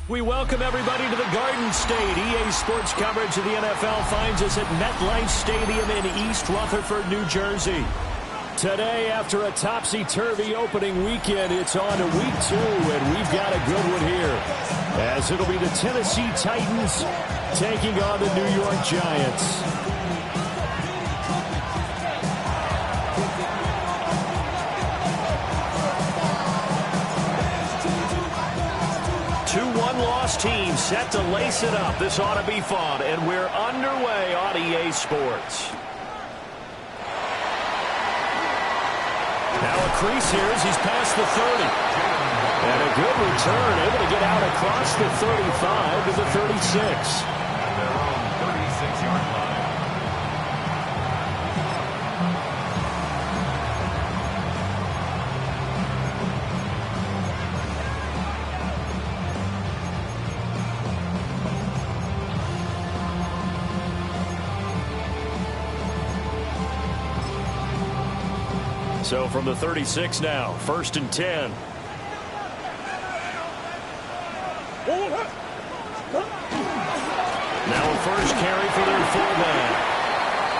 We welcome everybody to the Garden State. EA Sports coverage of the NFL finds us at MetLife Stadium in East Rutherford, New Jersey. Today, after a topsy-turvy opening weekend, it's on to week 2, and we've got a good one here, as it'll be the Tennessee Titans taking on the New York Giants. One-loss team set to lace it up. This ought to be fun, and we're underway on EA Sports. Now a crease here as he's past the 30. And a good return, able to get out across the 35 to the 36. Their own 36-yard line. So from the 36 now, 1st and 10. Now a first carry for their fullback.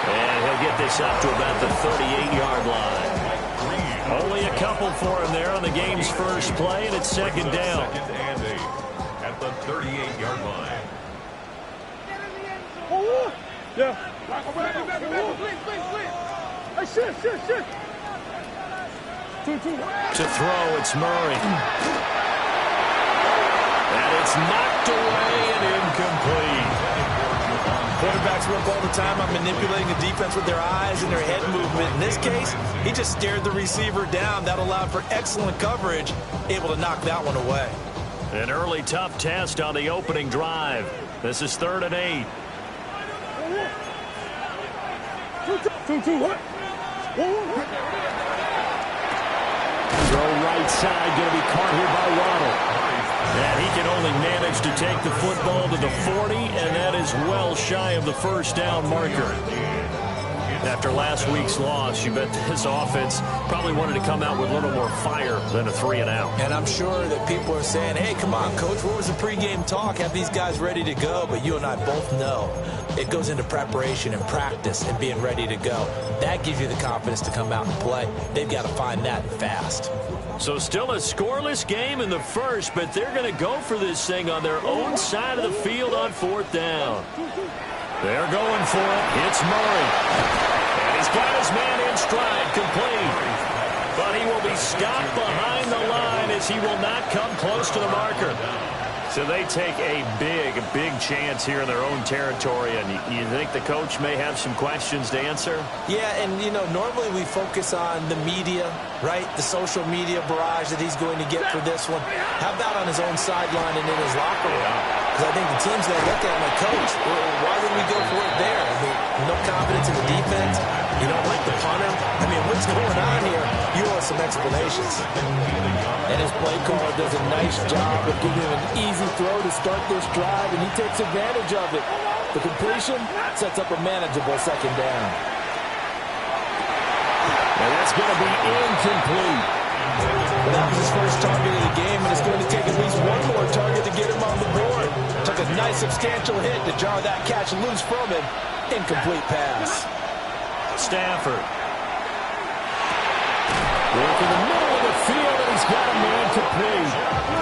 And he'll get this up to about the 38-yard line. Only a couple for him there on the game's first play, and it's second down. Second and 8 at the 38-yard line. To throw, it's Murray. And it's knocked away and incomplete. Quarterbacks work all the time on manipulating the defense with their eyes and their head movement. In this case, he just stared the receiver down. That allowed for excellent coverage, able to knock that one away. An early tough test on the opening drive. This is 3rd and 8. Throw right side, going to be caught here by Waddle. And he can only manage to take the football to the 40, and that is well shy of the first down marker. After last week's loss, you bet this offense probably wanted to come out with a little more fire than a 3-and-out. And I'm sure that people are saying, hey, come on, Coach, what was the pregame talk? Have these guys ready to go? But you and I both know it goes into preparation and practice and being ready to go. That gives you the confidence to come out and play. They've got to find that fast. So still a scoreless game in the first, but they're going to go for this thing on their own side of the field on 4th down. They're going for it. It's Murray. And he's got his man in stride, complete. But he will be stopped behind the line as he will not come close to the marker. So they take a big chance here in their own territory. And you think the coach may have some questions to answer? Yeah, and, you know, normally we focus on the media, right? The social media barrage that he's going to get for this one. How about on his own sideline and in his locker room? Because I think the team's going to look at him like, Coach, why would we go for it there? I mean, no confidence in the defense. You don't like the punter. I mean, what's going on here? You want some explanations. And his play caller does a nice job of giving him an easy throw to start this drive, and he takes advantage of it. The completion sets up a manageable second down. And that's going to be incomplete. Well, that was his first target of the game, and it's going to take at least one more target to get him on the board. Took a nice substantial hit to jar that catch loose from him. Incomplete pass. Stafford. Work in the middle of the field, and he's got a man complete.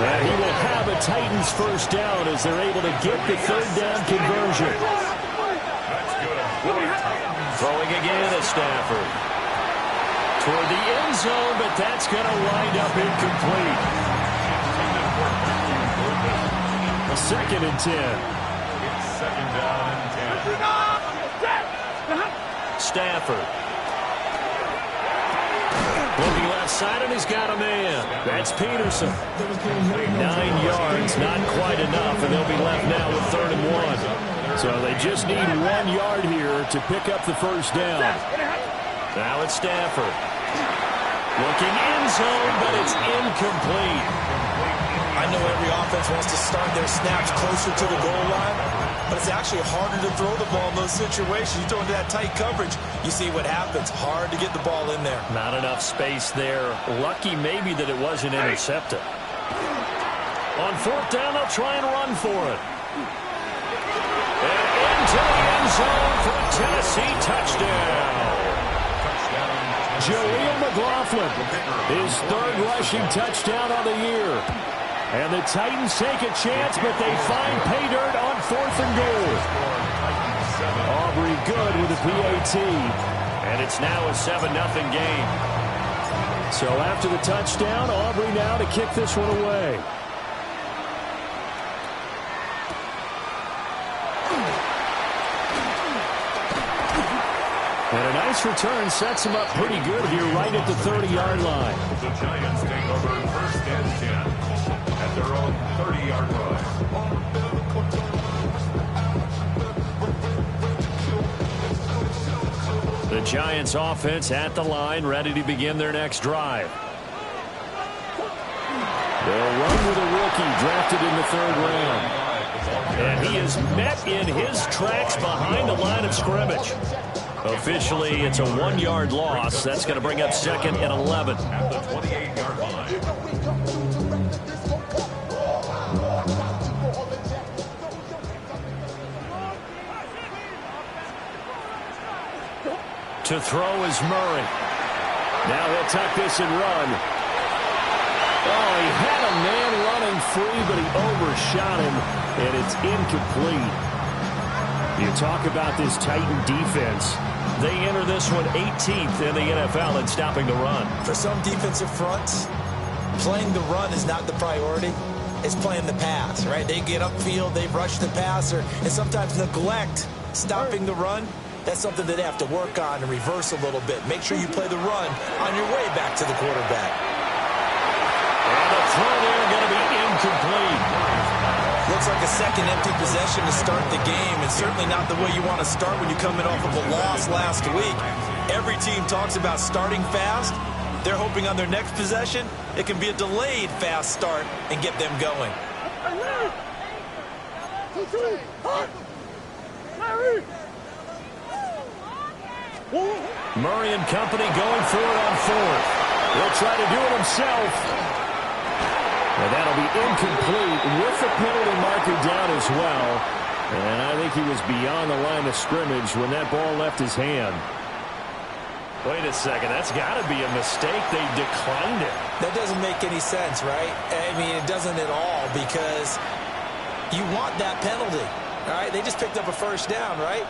And he will have a Titans first down as they're able to get the 3rd down conversion. Throwing again at Stafford. Toward the end zone, but that's going to wind up incomplete. A 2nd and 10. It's 2nd down and 10. Stafford. Looking left side, and he's got a man. That's Peterson. 9 yards, not quite enough, and they'll be left now with 3rd and 1. So they just need 1 yard here to pick up the first down. Now it's Stafford. Looking end zone, but it's incomplete. I know every offense wants to start their snaps closer to the goal line, but it's actually harder to throw the ball in those situations. You throw into that tight coverage, you see what happens. Hard to get the ball in there. Not enough space there. Lucky maybe that it wasn't intercepted. On fourth down, they'll try and run for it. And into the end zone for a Tennessee touchdown. Jaleel McLaughlin, his third rushing touchdown of the year. And the Titans take a chance, but they find pay dirt on fourth and goal. Aubrey good with the PAT. And it's now a 7-0 game. So after the touchdown, Aubrey now to kick this one away. And a nice return sets him up pretty good here right at the 30-yard line. The Giants take over first and 10 at their own 30-yard line. The Giants offense at the line, ready to begin their next drive. They'll run with a rookie drafted in the third round. And he is met in his tracks behind the line of scrimmage. Officially, it's a 1-yard loss. That's going to bring up second and 11. At the 28-yard line. To throw is Murray. Now he'll tuck this and run. Oh, he had a man running free, but he overshot him, and it's incomplete. You talk about this Titan defense. They enter this one 18th in the NFL in stopping the run. For some defensive fronts, playing the run is not the priority. It's playing the pass, right? They get upfield, they rush the passer, and sometimes neglect stopping the run. That's something that they have to work on and reverse a little bit. Make sure you play the run on your way back to the quarterback. And the throw there going to be incomplete. Looks like a second empty possession to start the game, and certainly not the way you want to start when you're coming off of a loss last week. Every team talks about starting fast. They're hoping on their next possession, it can be a delayed fast start and get them going. Murray and company going for it on fourth. He'll try to do it himself. And that'll be incomplete with the penalty marker down as well. And I think he was beyond the line of scrimmage when that ball left his hand. Wait a second. That's got to be a mistake. They declined it. That doesn't make any sense, right? I mean, it doesn't at all, because you want that penalty. All right? They just picked up a first down, right?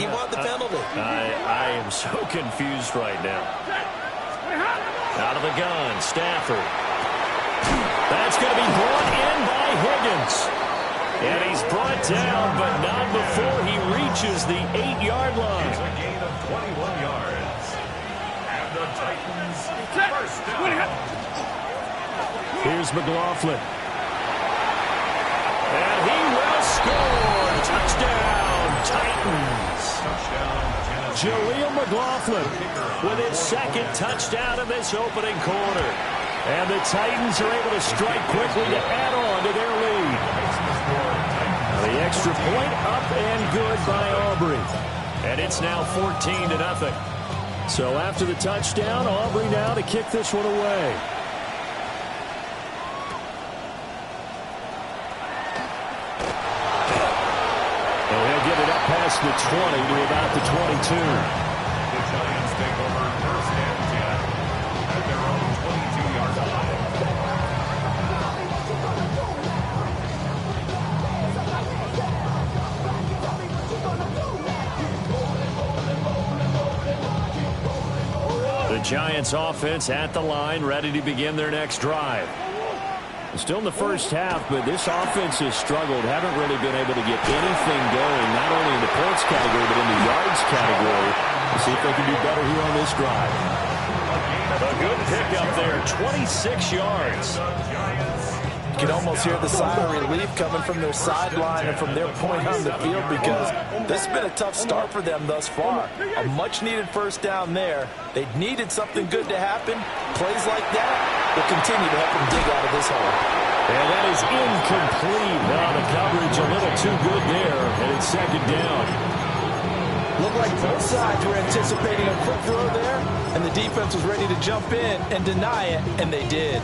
You want the penalty. I am so confused right now. Out of the gun, Stafford. That's going to be brought in by Higgins. And he's brought down, but not before he reaches the 8-yard line. It's a gain of 21 yards. And the Titans first down. Here's McLaughlin. And he will score. Touchdown, Titans. Touchdown, Tennessee. Jaleel McLaughlin with his second touchdown of this opening quarter. And the Titans are able to strike quickly to add on to their lead. The extra point up and good by Aubrey. And it's now 14-0. So after the touchdown, Aubrey now to kick this one away. And he'll get it up past the 20 to about the 22. The Giants take over first and 10 at their own 22-yard line. The Giants offense at the line, ready to begin their next drive. Still in the first half, but this offense has struggled. Haven't really been able to get anything going, not only in the points category, but in the yards category. We'll see if they can do better here on this drive. A good pickup there, 26 yards. You can almost hear the sigh of relief coming from their sideline and from their point on the field, because this has been a tough start for them thus far. A much-needed first down there. They needed something good to happen. Plays like that will continue to help them dig out of this hole. And that is incomplete. Now the coverage a little too good there, and it's second down. Looked like both sides were anticipating a quick throw there, and the defense was ready to jump in and deny it, and they did.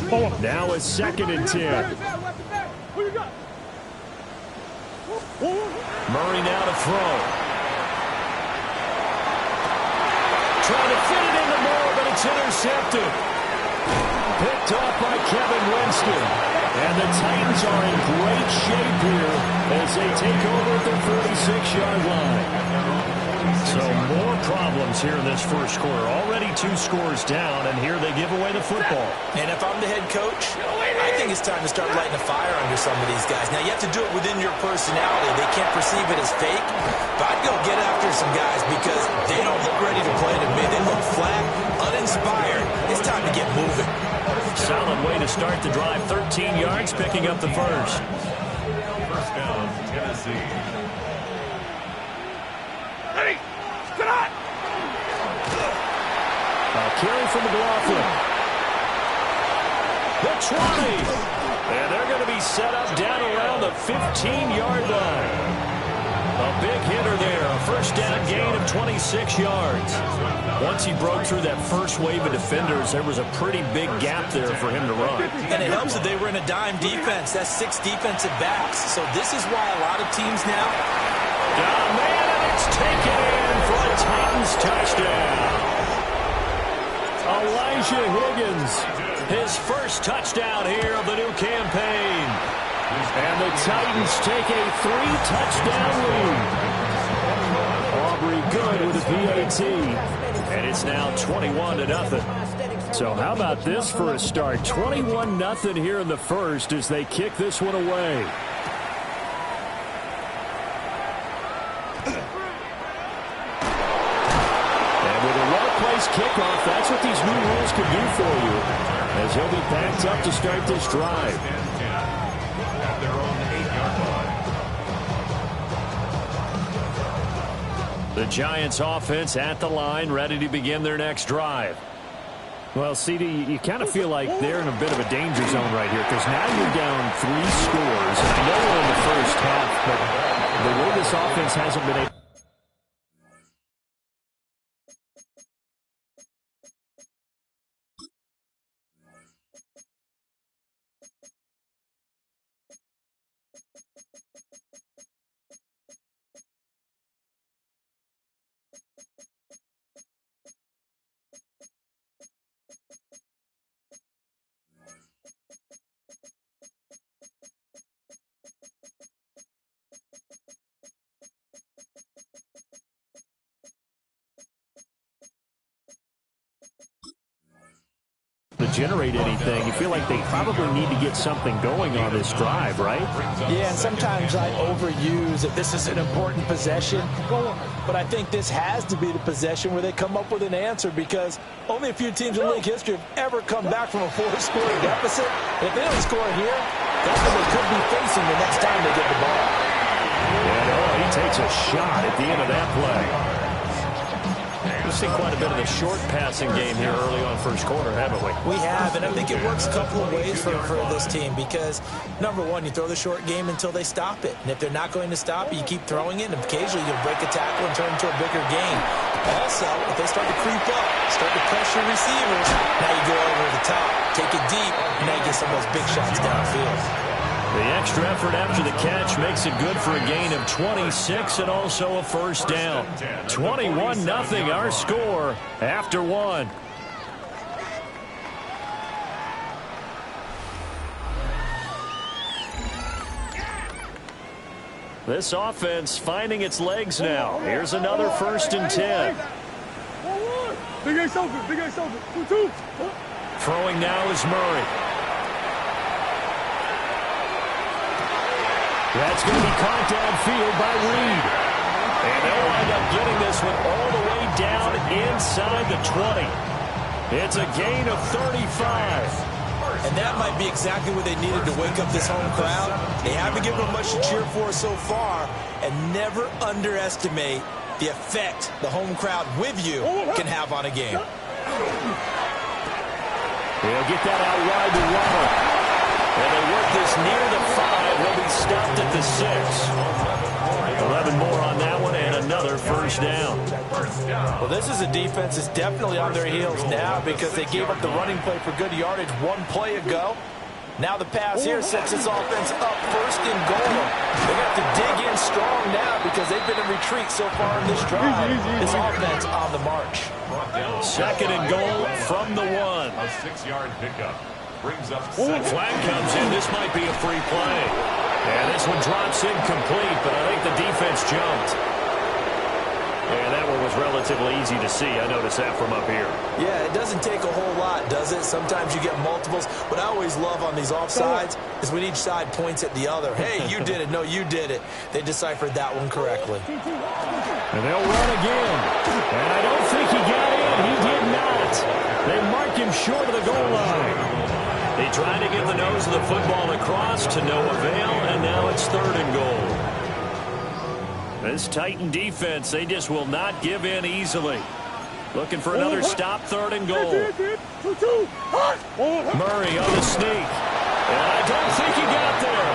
Now a 2nd and 10. Murray now to throw. Trying to fit it into Moore, but it's intercepted. Picked off by Kevin Winston. And the Titans are in great shape here as they take over at their 46-yard line. So more problems here in this first quarter. Already 2 scores down, and here they give away the football. And if I'm the head coach, I think it's time to start lighting a fire under some of these guys. Now, you have to do it within your personality. They can't perceive it as fake, but I'd go get after some guys because they don't look ready to play to me. They look flat, uninspired. It's time to get moving. Solid way to start the drive. 13 yards, picking up the first. First down, Tennessee. Carry from McLaughlin. The 20. And they're going to be set up down around the 15-yard line. A big hitter there. A first down gain of 26 yards. Once he broke through that first wave of defenders, there was a pretty big gap there for him to run. And it helps that they were in a dime defense. That's 6 defensive backs. So this is why a lot of teams now. Oh, man, and it's taken in for a Titans touchdown. Elijah Higgins, his first touchdown here of the new campaign. And the Titans take a 3-touchdown lead. Aubrey good with a PAT. And it's now 21-0. So how about this for a start? 21-0 here in the first as they kick this one away. Kickoff, that's what these new rules can do for you, as he'll be backed up to start this drive. At their own 8-yard line. The Giants offense at the line, ready to begin their next drive. Well, CD, you kind of feel like they're in a bit of a danger zone right here, because now you're down 3 scores. And I know we're in the first half, but the way this offense hasn't been able. To generate anything, you feel like they probably need to get something going on this drive, right? Yeah, and sometimes I overuse that this is an important possession, but I think this has to be the possession where they come up with an answer, because only a few teams in league history have ever come back from a 4-score deficit. If they don't score here, that's what they could be facing the next time they get the ball. Yeah, he takes a shot at the end of that play. We've seen quite a bit of the short passing game here early on first quarter, haven't we? We have, and I think it works a couple of ways for this team because, number one, you throw the short game until they stop it. And if they're not going to stop it, you keep throwing it, and occasionally you'll break a tackle and turn it into a bigger gain. Also, if they start to creep up, start to pressure receivers, now you go over the top, take it deep, and now you get some of those big shots downfield. The extra effort after the catch makes it good for a gain of 26 and also a first down. 21-0 our score after 1. This offense finding its legs now. Here's another 1st and 10. Throwing now is Murray. That's going to be caught downfield by Reed. And they'll wind up getting this one all the way down inside the 20. It's a gain of 35. And that might be exactly what they needed to wake up this home crowd. They haven't given them much to cheer for so far. And never underestimate the effect the home crowd with you can have on a game. They'll get that out wide to Waddle. And they work this near the 5. They'll be stopped at the 6. 11 more on that one and another first down. Well, this is a defense that's definitely on their heels now because they gave up the running play for good yardage one play ago. Now the pass here sets this offense up first and goal. They have to dig in strong now because they've been in retreat so far in this drive. This offense on the march. Second and goal from the 1. A 6-yard pickup. Brings up Flag comes in. This might be a free play. And this one drops incomplete, but I think the defense jumped. And that one was relatively easy to see. I noticed that from up here. Yeah, it doesn't take a whole lot, does it? Sometimes you get multiples. What I always love on these offsides is when each side points at the other. Hey, you did it. No, you did it. They deciphered that one correctly. And they'll run again. And I don't think he got in. He did not. They marked him short of the goal line. They tried to get the nose of the football across to no avail, and now it's third and goal. This Titan defense, they just will not give in easily. Looking for another stop, third and goal. Murray on the sneak. And I don't think he got there.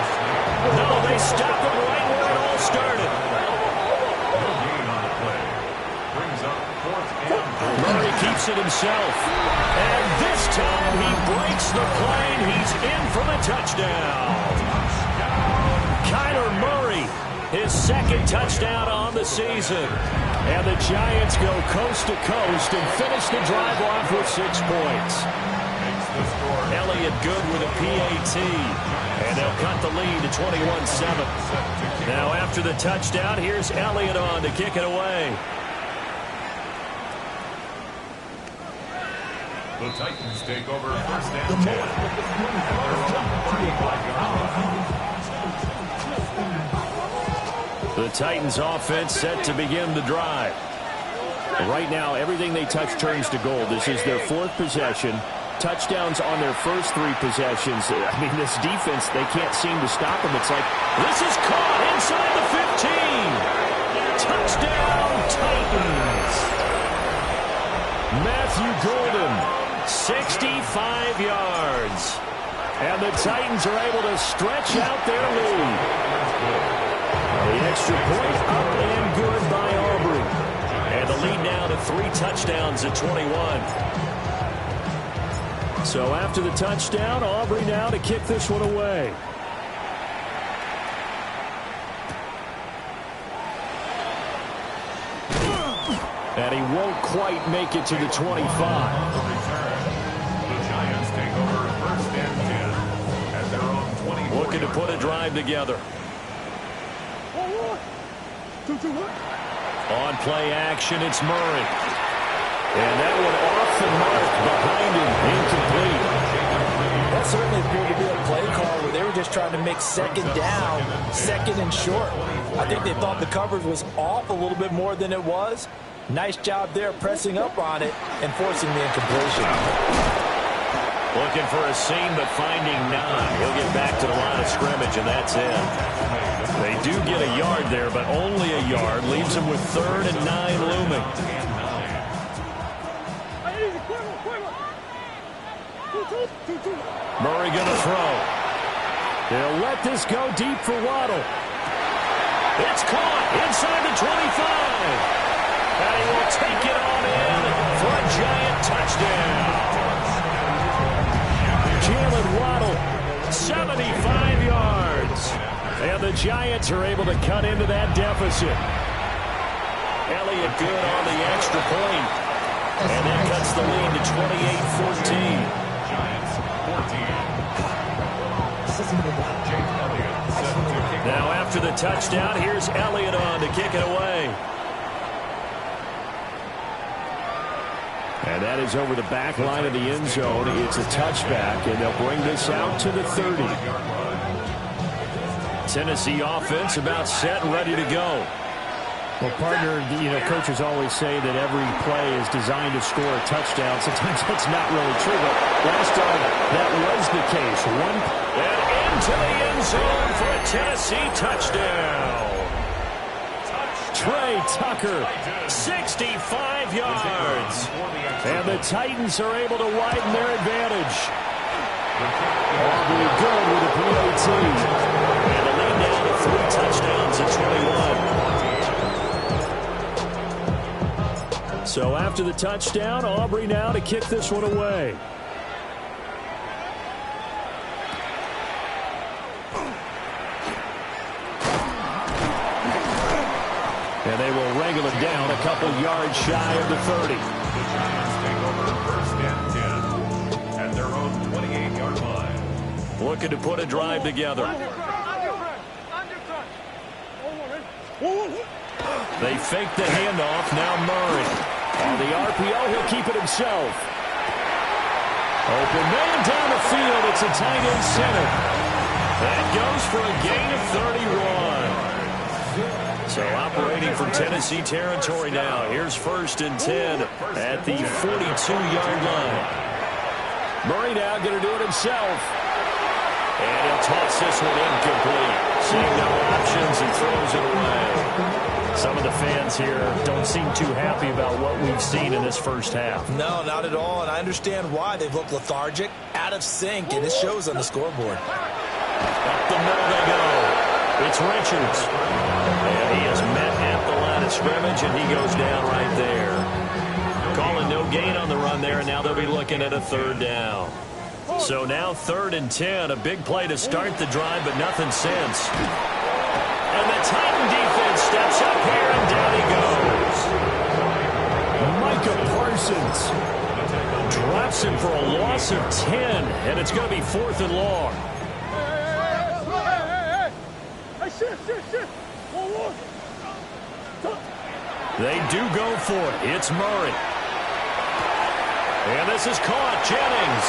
No, they stopped him right where it all started. Murray keeps it himself. And this time he breaks the plane. He's in for the touchdown. Kyler Murray, his second touchdown on the season. And the Giants go coast to coast and finish the drive off with 6 points. Elliott good with a PAT. And they'll cut the lead to 21-7. Now after the touchdown, here's Elliott on to kick it away. The Titans take over first and 10. The Titans offense set to begin the drive. Right now, everything they touch turns to gold. This is their 4th possession. Touchdowns on their first 3 possessions. I mean, this defense, they can't seem to stop them. It's like, this is caught inside the 15. Touchdown, Titans. Matthew Golden, 65 yards. And the Titans are able to stretch out their lead. The extra point up and good by Aubrey. And the lead now to 3 touchdowns at 21. So after the touchdown, Aubrey now to kick this one away. And he won't quite make it to the 25. The Giants take over first and 10 at their own 24. Looking to put a drive together. On play action, it's Murray. And that one off the mark behind him, incomplete. That certainly appeared to be a play call where they were just trying to make second down, second and short. I think they thought the coverage was off a little bit more than it was. Nice job there pressing up on it and forcing the incompletion. Looking for a seam, but finding none. He'll get back to the line of scrimmage, and that's it. They do get a yard there, but only a yard. Leaves them with 3rd and 9 looming. Murray going to throw. They'll let this go deep for Waddle. It's caught inside the 25. And he will take it on in for a Giant touchdown. Jalen Waddle, 75 yards. And the Giants are able to cut into that deficit. Elliott good on the extra point. And that cuts the lead to 28-14. Giants 14. Now after the touchdown, here's Elliott on to kick it away. And that is over the back line of the end zone. It's a touchback, and they'll bring this out to the 30. Tennessee offense about set and ready to go. Well, partner, coaches always say that every play is designed to score a touchdown. Sometimes that's not really true, but last time that was the case. And into the end zone for a Tennessee touchdown. Trey Tucker, 65 yards. And the Titans are able to widen their advantage. Aubrey good with a PAT. And the lead down to 3 touchdowns at 21. So after the touchdown, Aubrey now to kick this one away. And they will wrangle it down a couple yards shy of the 30. The Giants take over first and 10 at their own 28-yard line. Looking to put a drive together. They fake the handoff. Now Murray. On the RPO, he'll keep it himself. Open man down the field. It's a tight end center. That goes for a gain of 31. So operating from Tennessee territory now. Here's first and 10 at the 42-yard line. Murray now going to do it himself. And he'll toss this one incomplete. Seeing no options and throws it away. Some of the fans here don't seem too happy about what we've seen in this first half. No, not at all, and I understand why. They've looked lethargic, out of sync, and it shows on the scoreboard. Up the middle they go. It's Richards. And he is met at the line of scrimmage, and he goes down right there. Calling no gain on the run there, and now they'll be looking at a third down. So now 3rd and 10, a big play to start the drive, but nothing since. And the Titan defense steps up here, and down he goes. Micah Parsons drops him for a loss of 10, and it's going to be 4th and long. They do go for it. It's Murray. And this is caught. Jennings.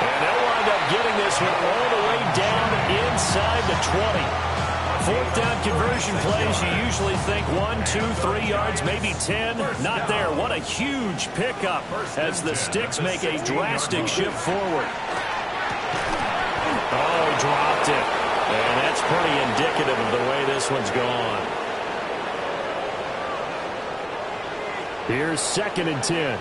And they'll wind up getting this one all the way down inside the 20. 4th down conversion plays, you usually think 1, 2, 3 yards, maybe 10. Not there. What a huge pickup as the Sticks make a drastic shift forward. Oh, dropped it. And that's pretty indicative of the way this one's gone. Here's 2nd and 10.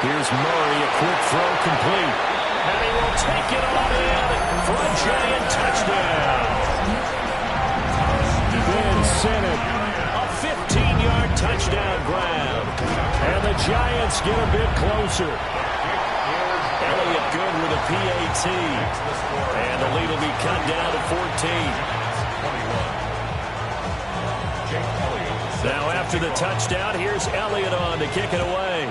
Here's Murray, a quick throw complete. And he will take it on in for a giant touchdown. Ben Sinnott, a 15-yard touchdown grab. And the Giants get a bit closer. Elliott good with a PAT. And the lead will be cut down to 14. Now after the touchdown, here's Elliott on to kick it away.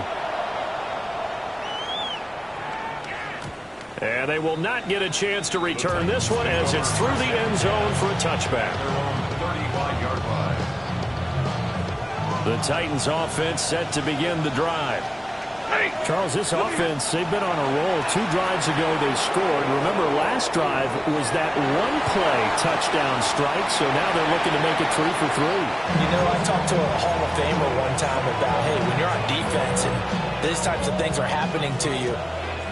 And they will not get a chance to return this one as it's through the end zone for a touchback. The Titans offense set to begin the drive. Charles, this offense, they've been on a roll. 2 drives ago they scored. Remember, last drive was that one-play touchdown strike, so now they're looking to make it 3 for 3. You know, I talked to a Hall of Famer one time about, hey, when you're on defense and these types of things are happening to you,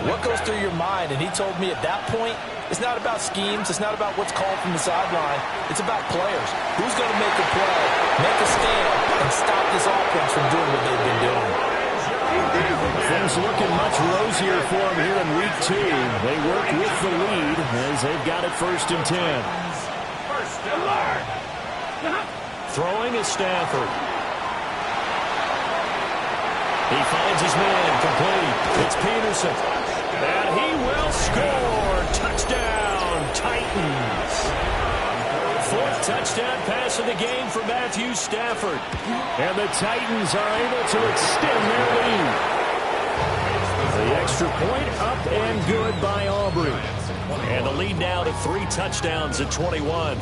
what goes through your mind? And he told me at that point, it's not about schemes. It's not about what's called from the sideline. It's about players. Who's going to make a play, make a stand, and stop this offense from doing what they've been doing? Things looking much rosier for them here in week 2. They work with the lead as they've got it 1st and 10. Throwing is Stafford. He finds his man complete. It's Peterson. And he will score. Touchdown, Titans. 4th touchdown pass of the game for Matthew Stafford. And the Titans are able to extend their lead. The extra point up and good by Aubrey. And the lead now to 3 touchdowns at 21.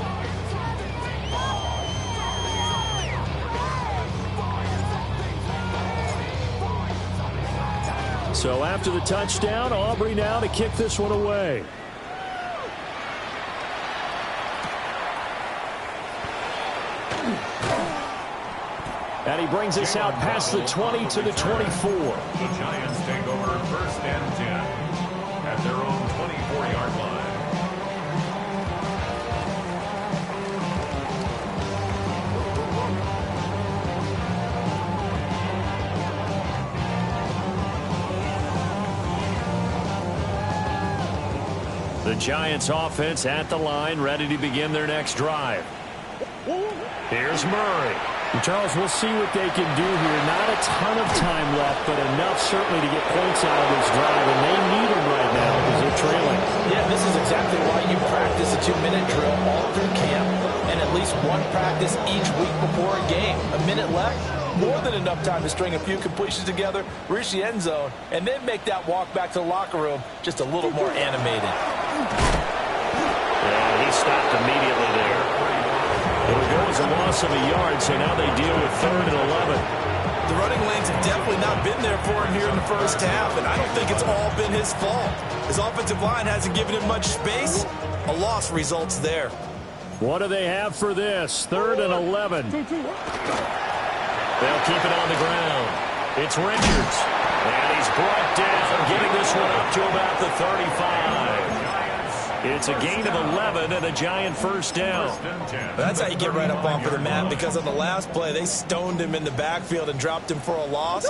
So after the touchdown, Aubrey now to kick this one away. And he brings us out past the 20 to the 24. The Giants take over 1st and 10 at their own 24-yard line. The Giants offense at the line, ready to begin their next drive. Here's Murray. And Charles, we'll see what they can do here. Not a ton of time left, but enough certainly to get points out of this drive, and they need them right now because they're trailing. Yeah, this is exactly why you practice a 2-minute drill all through camp and at least one practice each week before a game. A minute left, more than enough time to string a few completions together, reach the end zone, and then make that walk back to the locker room just a little more animated. Yeah, he stopped immediately there. It'll go as a loss of a yard, so now they deal with 3rd and 11. The running lanes have definitely not been there for him here in the first half, and I don't think it's all been his fault. His offensive line hasn't given him much space. A loss results there. What do they have for this? 3rd and 11. They'll keep it on the ground. It's Richards. And he's brought down, getting this one up to about the 35. It's a gain of 11 and a Giant first down. That's how you get right up off of the mat, because on the last play, they stoned him in the backfield and dropped him for a loss.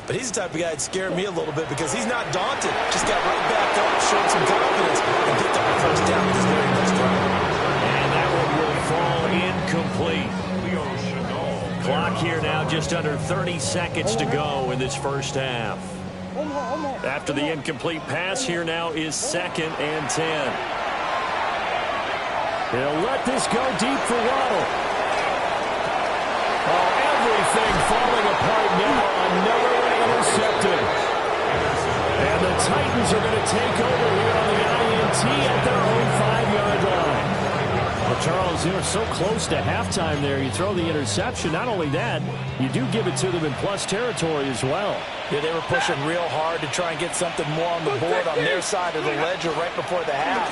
But he's the type of guy that scared me a little bit because he's not daunted. Just got right back up, showed some confidence, and picked up the first down with his very first drive. And that one will fall incomplete. Clock here now just under 30 seconds to go in this first half. After the incomplete pass, here now is 2nd and 10. They'll let this go deep for Waddle. Oh, everything falling apart now. Another one intercepted. And the Titans are going to take over here on the INT at their own 5-yard line. Well, Charles, you were so close to halftime there. You throw the interception. Not only that, you do give it to them in plus territory as well. Yeah, they were pushing real hard to try and get something more on the board on their side of the ledger right before the half.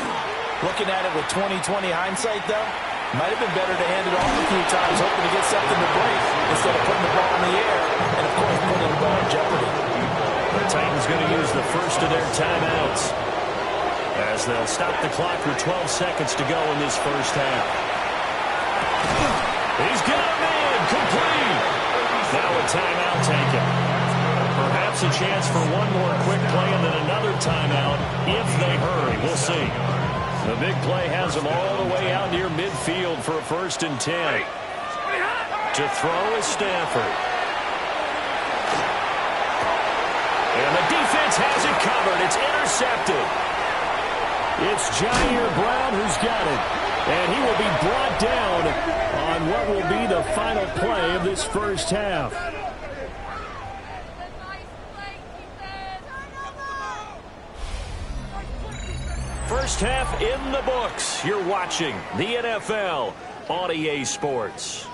Looking at it with 20/20 hindsight, though, might have been better to hand it off a few times, hoping to get something to break instead of putting the ball in the air and, of course, putting the ball in jeopardy. The Titans going to use the first of their timeouts as they'll stop the clock with 12 seconds to go in this first half. He's got a man complete. Now a timeout taken. Perhaps a chance for one more quick play and then another timeout if they hurry. We'll see. The big play has them all the way out near midfield for a 1st and 10. To throw is Stafford. And the defense has it covered. It's intercepted. It's Jair Brown who's got it. And he will be brought down on what will be the final play of this first half. First half in the books. You're watching the NFL on EA Sports.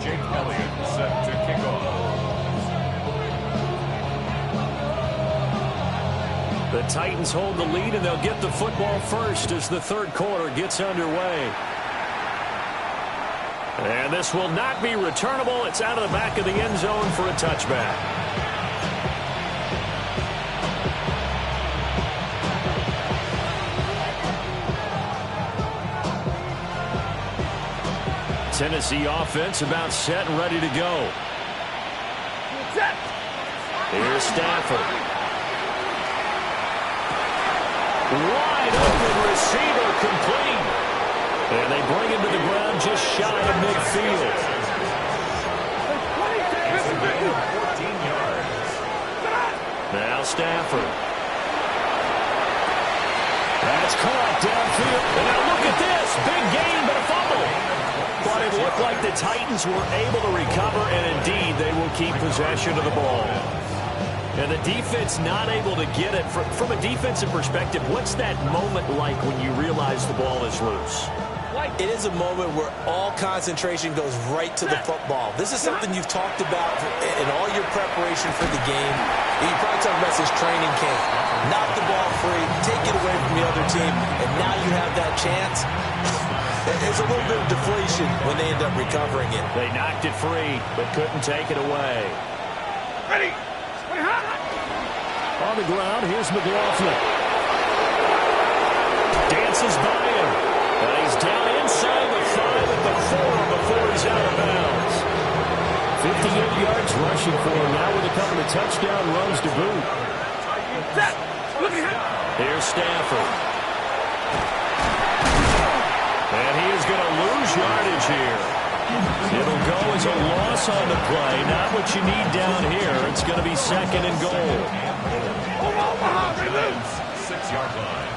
Jake Elliott set to kick off. The Titans hold the lead, and they'll get the football first as the 3rd quarter gets underway. And this will not be returnable. It's out of the back of the end zone for a touchback. Tennessee offense about set and ready to go. Here's Stafford. Wide open receiver complete. And they bring him to the ground just shy of midfield. Now Stafford. That's caught downfield. And now look at this. Big gain, but a fumble. But it looked like the Titans were able to recover, and indeed they will keep possession of the ball. And the defense not able to get it. From a defensive perspective, what's that moment like when you realize the ball is loose? It is a moment where all concentration goes right to the football. This is something you've talked about in all your preparation for the game. You probably talked about this training camp. Knock the ball free, take it away from the other team, and now you have that chance. There's a little bit of deflation when they end up recovering it. They knocked it free, but couldn't take it away. Ready. On the ground, here's McLaughlin. Dances by him. And he's down inside the 5 at the 4 before he's out of bounds. 58 yards rushing for him now with a couple of touchdown runs to boot. Here's Stafford. And he is going to lose yardage here. It'll go as a loss on the play. Not what you need down here. It's going to be 2nd and goal. 6-yard line.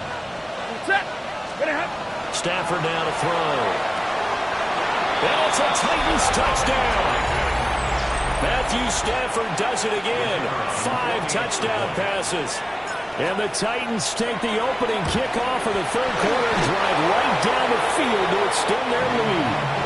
Stafford now to throw. And it's a Titans touchdown. Matthew Stafford does it again. 5 touchdown passes. And the Titans take the opening kickoff of the third quarter and drive right down the field to extend their lead.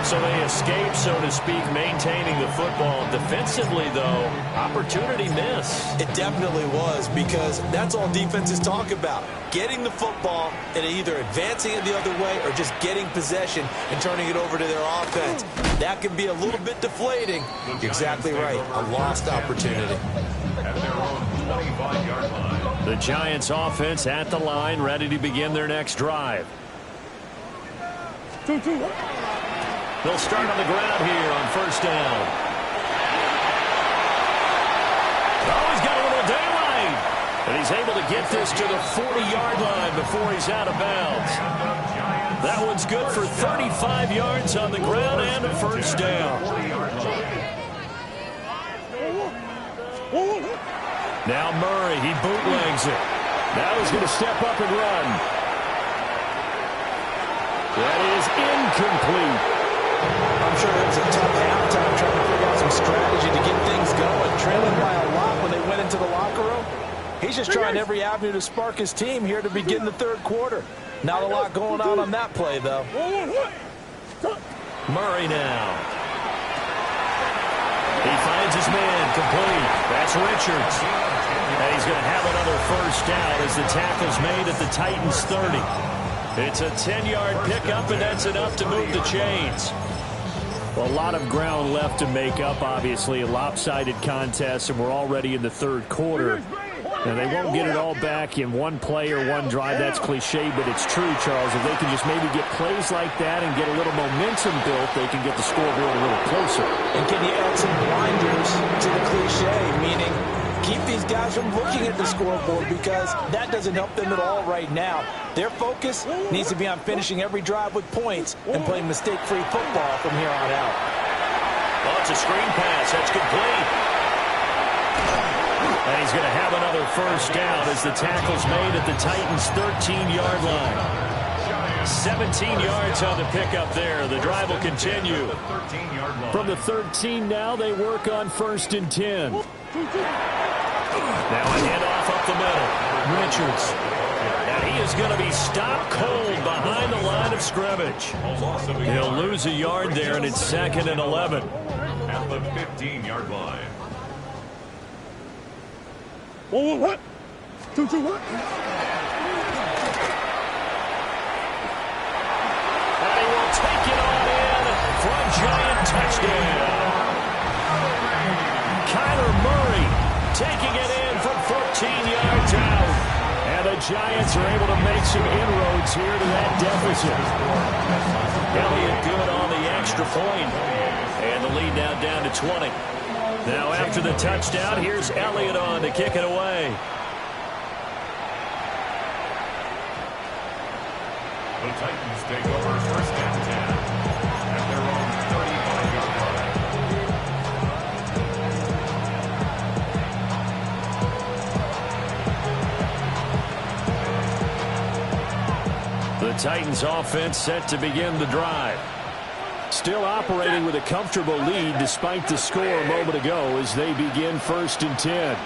So they escape, so to speak, maintaining the football. Defensively, though, opportunity miss. It definitely was, because that's all defenses talk about. Getting the football and either advancing it the other way or just getting possession and turning it over to their offense. That can be a little bit deflating. You're exactly right. A lost opportunity. At their own 25-yard line. The Giants offense at the line, ready to begin their next drive. They'll start on the ground here on first down. Oh, he's got a little daylight. And he's able to get this to the 40-yard line before he's out of bounds. That one's good for 35 yards on the ground and a first down. Now Murray, he bootlegs it. Now he's going to step up and run. That is incomplete. I'm sure it was a tough halftime trying to figure out some strategy to get things going. Trailing by a lot when they went into the locker room. He's just trying every avenue to spark his team here to begin the third quarter. Not a lot going on that play, though. Murray now. He finds his man complete. That's Richards. And he's going to have another first down as the tackle's made at the Titans 30. It's a 10-yard pickup, and that's enough to move the chains. Well, a lot of ground left to make up, obviously. A lopsided contest, and we're already in the third quarter. Now, they won't get it all back in one play or one drive. That's cliche, but it's true, Charles. If they can just maybe get plays like that and get a little momentum built, they can get the scoreboard a little closer. And can you add some blinders to the cliche, meaning keep these guys from looking at the scoreboard, because that doesn't help them at all right now. Their focus needs to be on finishing every drive with points and playing mistake-free football from here on out. Well, it's a screen pass. That's complete. And he's going to have another first down as the tackle's made at the Titans' 13-yard line. 17 yards on the pickup there. The drive will continue. From the 13 now, they work on 1st and 10. Now a handoff up the middle. Richards. And he is going to be stopped cold behind the line of scrimmage. He'll lose a yard there, and it's 2nd and 11. At the 15-yard line. And he will take it on in for a Giant touchdown. Kyler Murray taking it in from 14 yards out. And the Giants are able to make some inroads here to that deficit. Elliott good on the extra point. And the lead now down to 20. Now after the touchdown, here's Elliott on to kick it away. The Titans take over 1st and 10 at their own 35-yard line. The Titans offense set to begin the drive. Still operating with a comfortable lead despite the score a moment ago as they begin 1st and 10.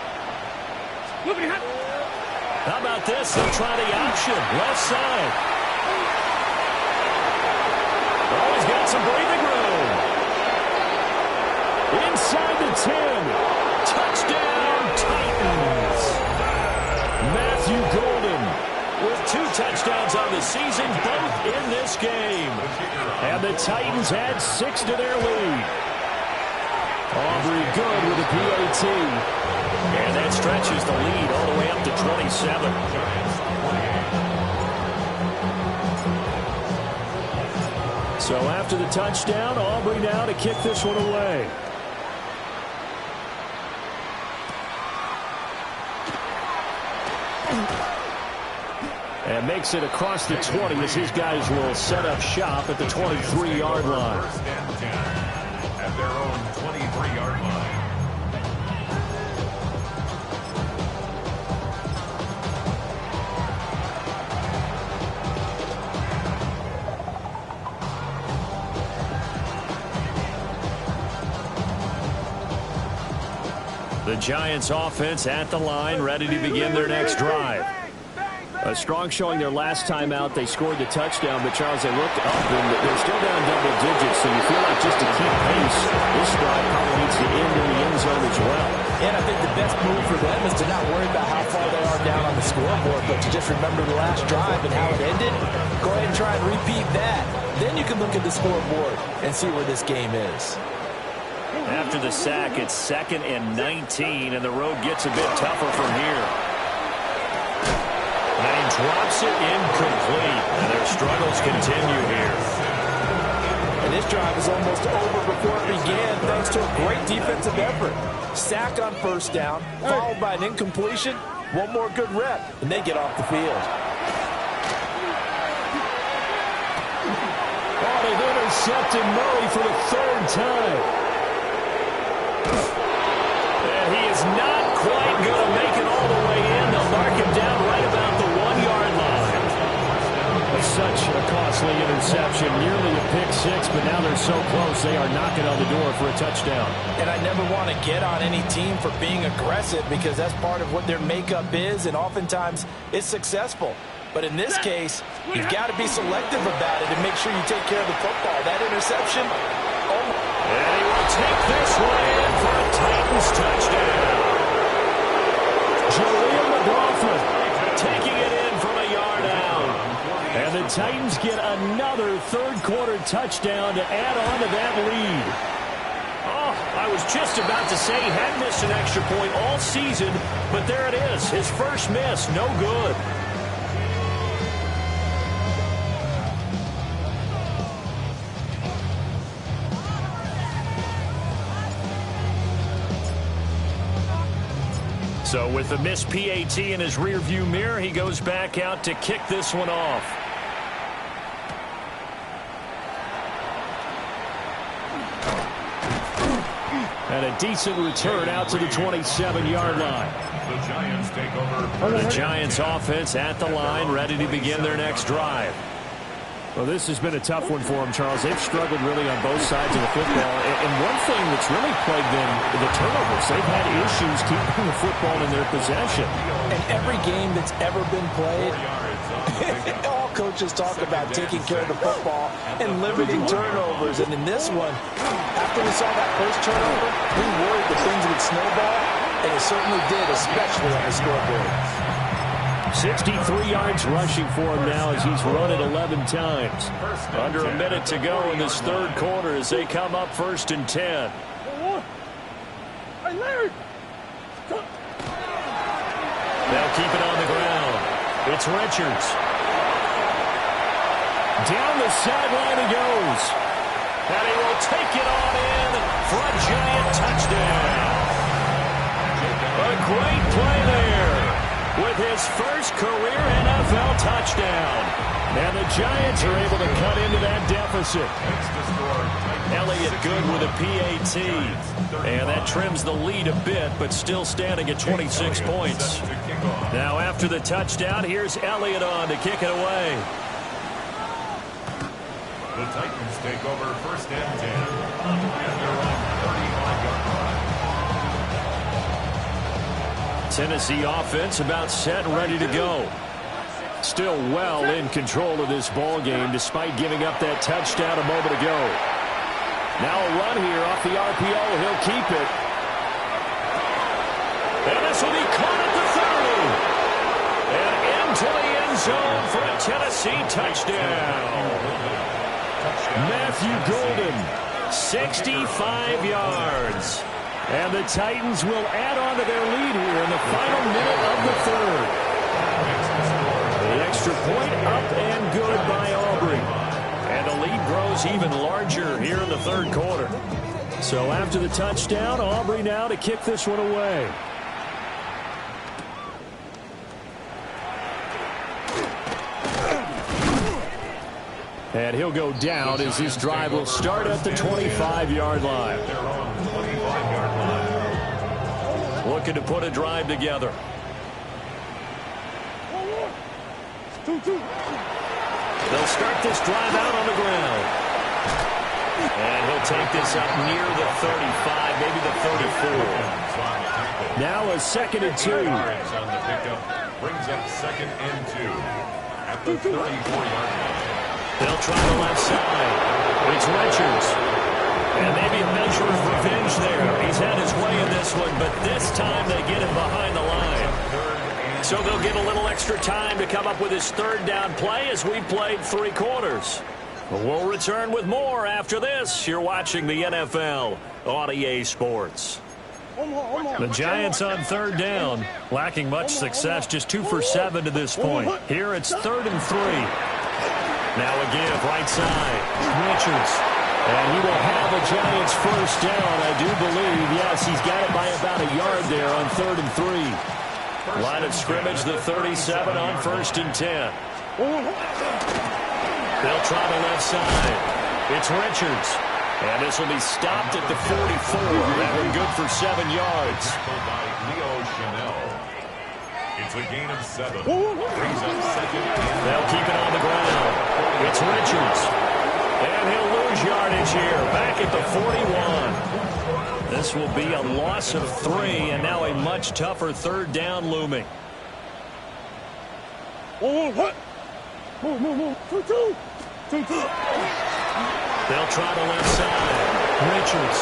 How about this? They'll try the option. Left side. Oh, he's got some breathing room. Inside the 10. Touchdown, Titans. Matthew Golden with 2 touchdowns on the season, both in this game. And the Titans add 6 to their lead. Aubrey good with a PAT. And that stretches the lead all the way up to 27. So after the touchdown, Aubrey now to kick this one away. And makes it across the 20 as his guys will set up shop at the 23-yard line. First and 10 at their own 23-yard line. The Giants offense at the line, ready to begin their next drive. A strong showing their last time out. They scored the touchdown, but Charles, they looked up and they're still down double digits, so you feel like just to keep pace, this drive probably needs to end in the end zone as well. And I think the best move for them is to not worry about how far they are down on the scoreboard, but to just remember the last drive and how it ended. Go ahead and try and repeat that. Then you can look at the scoreboard and see where this game is. After the sack, it's 2nd and 19, and the road gets a bit tougher from here. And he drops it incomplete, and their struggles continue here. And this drive is almost over before it began, thanks to a great defensive effort. Sack on first down, followed by an incompletion, one more good rep, and they get off the field. Oh, they've intercepted Murray for the 3rd time. And he is not quite going to make it all the way in. They'll mark him down right about the 1-yard line. Such a costly interception, nearly a pick six, but now they're so close they are knocking on the door for a touchdown. And I never want to get on any team for being aggressive because that's part of what their makeup is, and oftentimes it's successful. But in this case, you've got to be selective about it and make sure you take care of the football. That interception, and he will take this one in for a Titans touchdown. Jaleel McLaughlin taking it in from a yard out. And the Titans get another third-quarter touchdown to add on to that lead. Oh, I was just about to say he hadn't missed an extra point all season, but there it is. His first miss, no good. So with the missed PAT in his rearview mirror, he goes back out to kick this one off. And a decent return out to the 27-yard line. The Giants take over. The Giants offense at the line, ready to begin their next drive. Well, this has been a tough one for them, Charles. They've struggled really on both sides of the football. And one thing that's really plagued them, the turnovers. They've had issues keeping the football in their possession. and every game that's ever been played, all coaches talk about taking care of the football and limiting turnovers. And in this one, after we saw that first turnover, we worried that things would snowball, and it certainly did, especially on the scoreboard. 63 yards rushing for him now as he's run it 11 times. Under a minute to go in this third quarter as they come up 1st and 10. They'll keep it on the ground. It's Richards. Down the sideline he goes. And he will take it on in for a giant touchdown. A great play there with his first career NFL touchdown. And the Giants are able to cut into that deficit. Elliott good with a PAT. And that trims the lead a bit, but still standing at 26 points. Now after the touchdown, here's Elliott on to kick it away. The Titans take over 1st and 10. And they're on 35-yard line. Tennessee offense about set and ready to go. Still well in control of this ball game despite giving up that touchdown a moment ago. Now a run here off the RPO. He'll keep it. And this will be caught at the 30. And into the end zone for a Tennessee touchdown. Matthew Golden, 65 yards. And the Titans will add on to their lead here in the final minute of the third. The extra point up and good by Aubrey. And the lead grows even larger here in the third quarter. So after the touchdown, Aubrey now to kick this one away. And he'll go down as this drive will start at the 25-yard line. Their own 25-yard line. Looking to put a drive together. They'll start this drive out on the ground. And he'll take this up near the 35, maybe the 34. Now a 2nd and 2. Yards on the pickup brings up 2nd and 2 at the 34-yard line. They'll try the left side. It's Richards. And maybe a measure of revenge there. He's had his way in this one, but this time they get him behind the line. So they'll get a little extra time to come up with his 3rd down play as we played 3 quarters. We'll return with more after this. You're watching the NFL on EA Sports. The Giants on 3rd down, lacking much success, just 2 for 7 to this point. Here it's 3rd and 3. Now a give, right side, Richards. And he will have a Giants 1st down, I do believe. Yes, he's got it by about a yard there on 3rd and 3. Line of scrimmage, the 37 on 1st and 10. They'll try the left side. It's Richards. And this will be stopped at the 44. That one good for 7 yards. By Leo Chanel. It's a gain of 7. Brings up 2nd. They'll keep it on the ground. It's Richards. And he'll lose yardage here. Back at the 41. This will be a loss of 3, and now a much tougher 3rd down looming. They'll try the left side. Richards.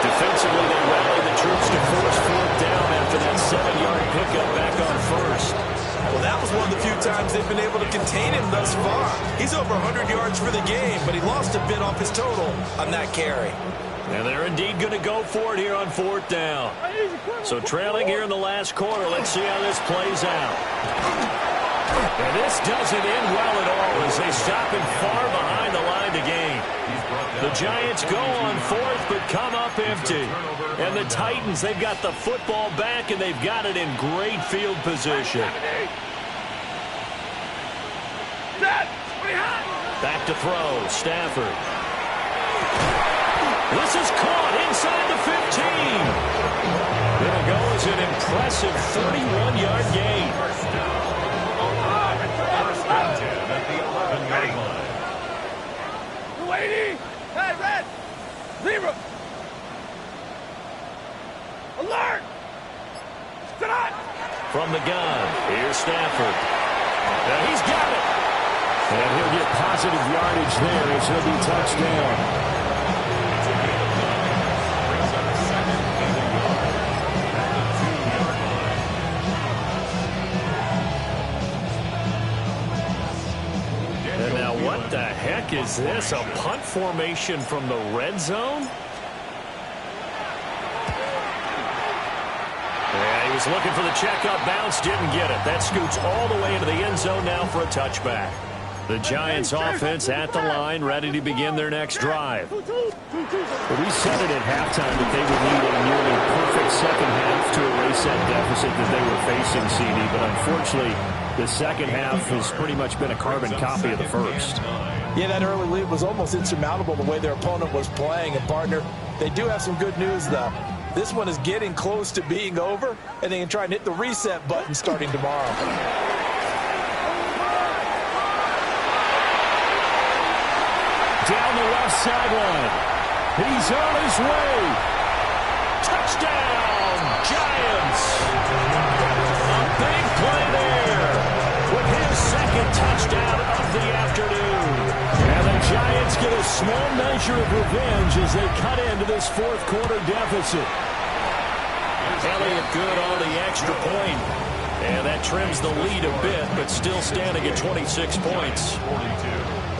Defensively, they rally the troops to force 4th down after that 7-yard pickup back on 1st. Well, that was one of the few times they've been able to contain him thus far. He's over 100 yards for the game, but he lost a bit off his total on that carry. And they're indeed going to go for it here on 4th down. So trailing here in the last quarter, let's see how this plays out. And this doesn't end well at all as they stop him far behind the line to gain. The Giants go on 4th but come up empty. And the Titans, they've got the football back and they've got it in great field position. Back to throw, Stafford. This is caught inside the 15. It'll go as an impressive 31-yard gain. At the 11-yard line. Waiting! Hey, red! Zebra! Alert! Tonight! From the gun, here's Stafford. Now he's got it. And he'll get positive yardage there as he'll be touchdown. Brings up 2nd and 1 at the 2-yard line. And now what the heck is this? A punt formation from the red zone? Yeah, he was looking for the checkup bounce, didn't get it. That scoots all the way into the end zone now for a touchback. The Giants offense at the line, ready to begin their next drive. But we said it at halftime that they would need a nearly perfect second half to erase that deficit that they were facing, CD. But unfortunately, the second half has pretty much been a carbon copy of the first. Yeah, that early lead was almost insurmountable the way their opponent was playing. And, partner, they do have some good news, though. This one is getting close to being over, and they can try and hit the reset button starting tomorrow. Down the left sideline. He's on his way. Touchdown, Giants! A big play there with his 2nd touchdown of the afternoon. And the Giants get a small measure of revenge as they cut into this 4th quarter deficit. Elliott good on the extra point. And that trims the lead a bit, but still standing at 26 points. 42.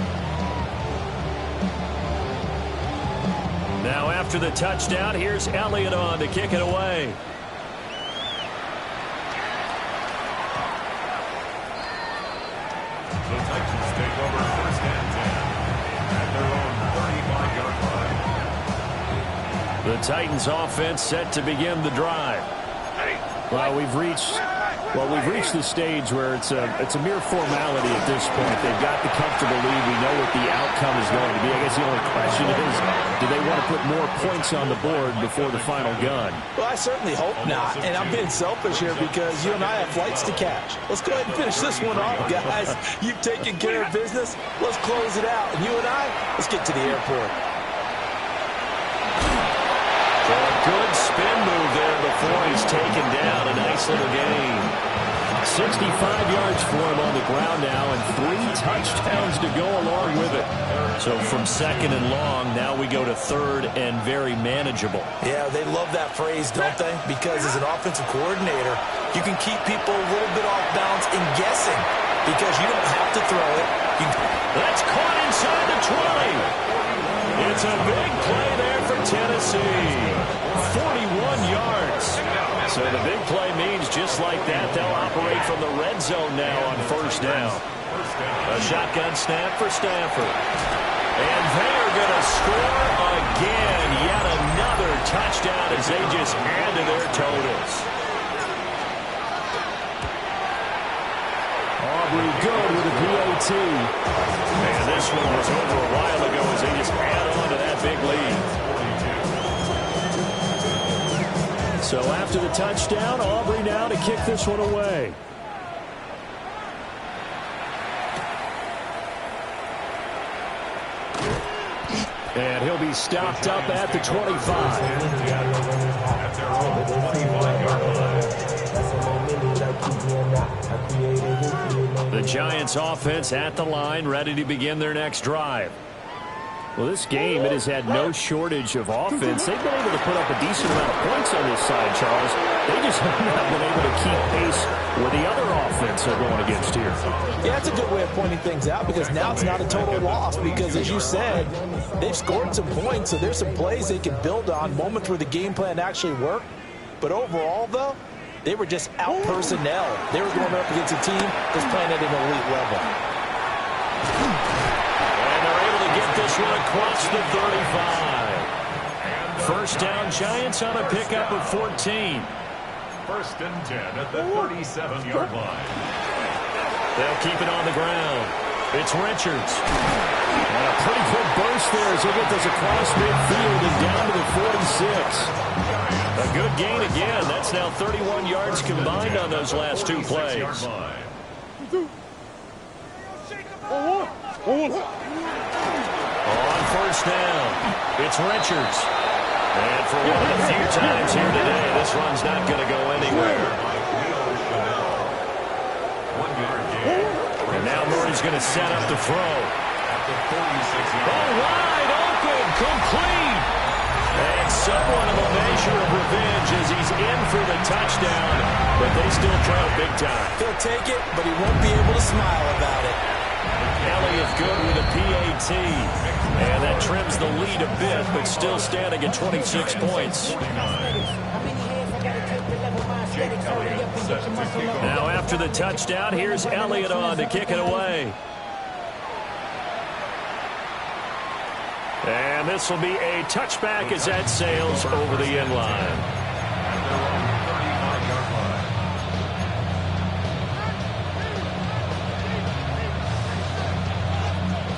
Now after the touchdown, here's Elliott on to kick it away. The Titans take over 1st and 10 at their own 35-yard line. The Titans offense set to begin the drive. Well, we've reached Well, we've reached the stage where it's a mere formality at this point. They've got the comfortable lead. We know what the outcome is going to be. I guess the only question is, do they want to put more points on the board before the final gun? Well, I certainly hope not. And I'm being selfish here because you and I have flights to catch. Let's go ahead and finish this one off, guys. You've taken care of business. Let's close it out. And you and I, let's get to the airport. So a good spin move there before he's taken down. A nice little gain. 65 yards for him on the ground now, and 3 touchdowns to go along with it. So from second and long, now we go to third and very manageable. Yeah, they love that phrase, don't they? Because as an offensive coordinator, you can keep people a little bit off balance and guessing because you don't have to throw it. That's caught inside the 20. It's a big play there for Tennessee. 41 yards. So the big play means just like that, they'll operate from the red zone now on first down. A shotgun snap for Stafford. And they're going to score again. Yet another touchdown as they just add to their totals. Aubrey good with a PAT. And this one was over a while ago as they just add on to that big lead. So after the touchdown, Aubrey now to kick this one away. And he'll be stopped up at the 25. At their own 25-yard line. The Giants offense at the line, ready to begin their next drive. Well, this game, it has had no shortage of offense. They've been able to put up a decent amount of points on this side, Charles. They just have not been able to keep pace with the other offense they're going against here. Yeah, that's a good way of pointing things out because now it's not a total loss because, as you said, they've scored some points, so there's some plays they can build on, moments where the game plan actually worked. But overall, though, they were just out-personnel. They were going up against a team that's playing at an elite level. Get this one across the 35. First down, Giants on a pickup of 14. First and 10 at the 37-yard line. They'll keep it on the ground. It's Richards. And a pretty quick burst there as he'll get this across midfield and down to the 46. A good gain again. That's now 31 yards combined on those last 2 plays. On first down, it's Richards. And for one of the few times here today, this run's not going to go anywhere. And now Murray's going to set up the throw. Oh, wide open, complete. And somewhat of a measure of revenge as he's in for the touchdown, but they still trail big time. He'll take it, but he won't be able to smile about it. Elliott good with a PAT. And that trims the lead a bit, but still standing at 26 points. Now after the touchdown, here's Elliott on to kick it away. And this will be a touchback as that sails over the end line.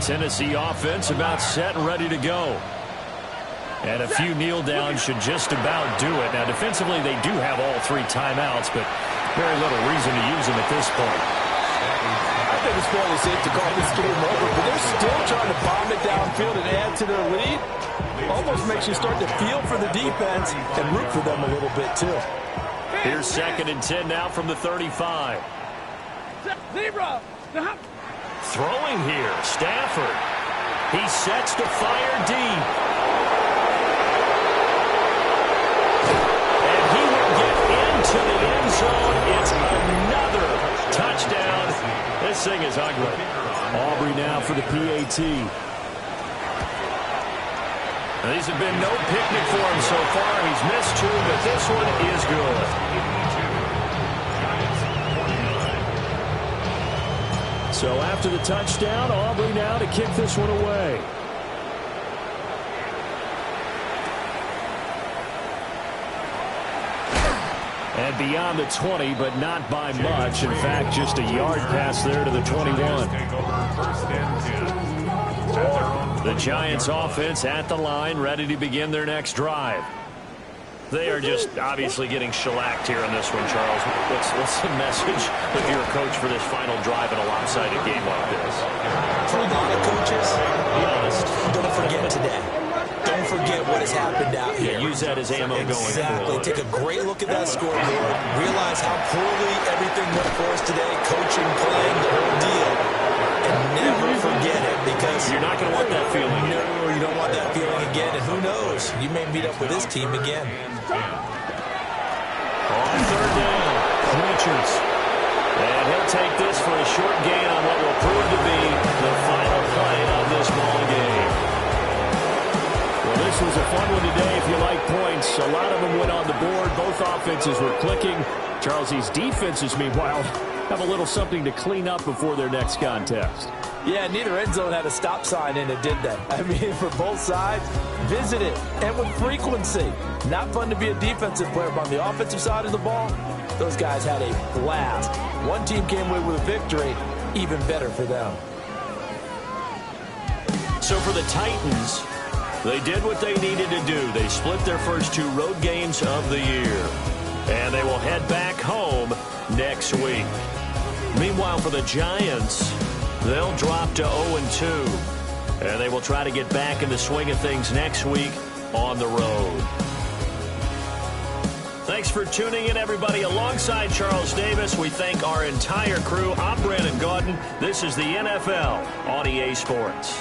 Tennessee offense about set and ready to go. And a few kneel downs should just about do it. Now, defensively, they do have all 3 timeouts, but very little reason to use them at this point. I think it's fairly safe to call this game over, but they're still trying to bomb it downfield and add to their lead. Almost makes you start to feel for the defense and root for them a little bit, too. Here's second and 10 now from the 35. Zebra! Throwing here, Stafford. He sets to fire deep. And he will get into the end zone. It's another touchdown. This thing is ugly. Aubrey now for the PAT. Now, these have been no picnic for him so far. He's missed 2, but this one is good. So after the touchdown, Aubrey now to kick this one away. And beyond the 20, but not by much. In fact, just a yard pass there to the 21. Take over first and 10. The Giants offense at the line, ready to begin their next drive. They are just obviously getting shellacked here in this one, Charles. What's the message if you're a coach for this final drive in a lopsided game like this? For a lot of coaches, Be honest. don't forget today. Don't forget what has happened out here. Use that as ammo going Exactly. forward. Take a great look at that scoreboard. Realize how poorly everything went for us today. Coaching, playing, the whole deal. And never forget it, because You're not going to want that feeling. no, you don't want that feeling again. And who knows? You may meet up with this team again. On third down, Richards. And he'll take this for a short gain on what will prove to be the final play of this ball game. Well, this was a fun one today if you like points. A lot of them went on the board. Both offenses were clicking. Charles, these defenses, meanwhile, have a little something to clean up before their next contest. Yeah, neither end zone had a stop sign in it, did they? I mean, for both sides, visit it, and with frequency. Not fun to be a defensive player, but on the offensive side of the ball, those guys had a blast. One team came away with a victory, even better for them. So for the Titans, they did what they needed to do. They split their first 2 road games of the year, and they will head back home next week. Meanwhile, for the Giants, they'll drop to 0-2, and they will try to get back in the swing of things next week on the road. Thanks for tuning in, everybody. Alongside Charles Davis, we thank our entire crew. I'm Brandon Gaudin. This is the NFL on EA Sports.